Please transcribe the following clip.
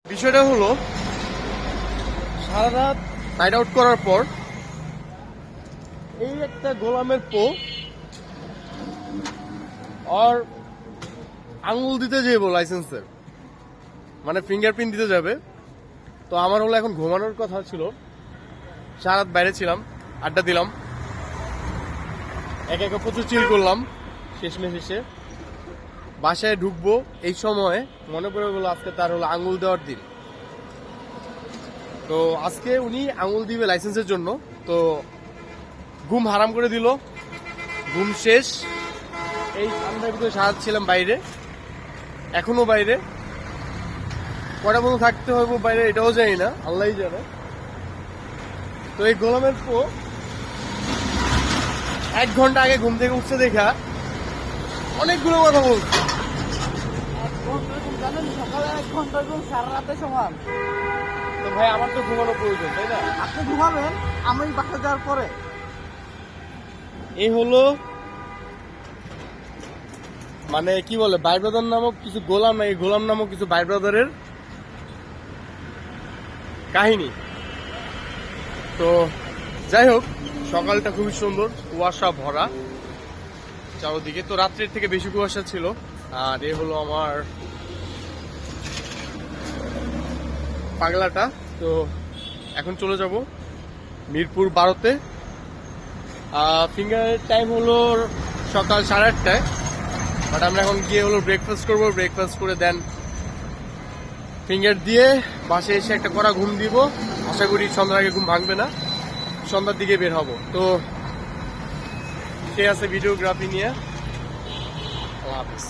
বিষয়টা হলো সারা রাত নাইট আউট করার পর এই একটা গোলামের পো আর আঙুল দিতে যাবো লাইসেন্সের, মানে ফিঙ্গারপ্রিন্ট দিতে যাবে। তো আমার হলো এখন ঘুমানোর কথা ছিল, সারা রাত বাইরে ছিলাম, আড্ডা দিলাম, একে একে প্রচুর চিল করলাম। শেষমেশ এসে বাসায় ঢুকবো, এই সময় মনে পড়ে গেলো আজকে তার হলো আঙুল দেওয়ার দিন। তো আজকে উনি আঙুল দিবে লাইসেন্সের জন্য। তো ঘুম হারাম করে দিল, ঘুম শেষ। এই ঠান্ডার ভিতরে সারা ছিলাম বাইরে, এখনো বাইরে, কটা পর্যন্ত থাকতে হবে বাইরে এটাও জানি না, আল্লাহই জানে। তো এই গোলামের পো 1 ঘন্টা আগে ঘুম থেকে উঠছে দেখা অনেকগুলো কথা বলছে। জানেন সকালে 1 ঘন্টা ঘুম সারা রাতে সমান। তো ভাই আমার তো ঘুমানো প্রয়োজন, তাই না? আপনি ঘুমাবেন, আমি বাসা যাওয়ার পরে। এই হলো মানে কি বলে ভাই ব্রাদার নামক কিছু গোলাম, না এই গোলাম নামক কিছু ভাই ব্রাদারের কাহিনী। তো যাই হোক, সকালটা খুবই সুন্দর, কুয়াশা ভরা চারদিকে। তো রাত্রের থেকে বেশি কুয়াশা ছিল। আর এ হলো আমার পাগলাটা। তো এখন চলে যাব মিরপুর 12-তে। ফিঙ্গার টাইম হলো সকাল 8:30টায়, বাট আমরা এখন গিয়ে হলো ব্রেকফাস্ট করবো। ব্রেকফাস্ট করে দেন ফিঙ্গার দিয়ে বাসে এসে একটা কড়া ঘুম দিব। আশা করি সন্ধ্যার আগে ঘুম ভাঙবে না, সন্ধ্যার দিকে বের হব। তো সে আছে ভিডিওগ্রাফি নিয়ে। আল্লাহ হাফেজ।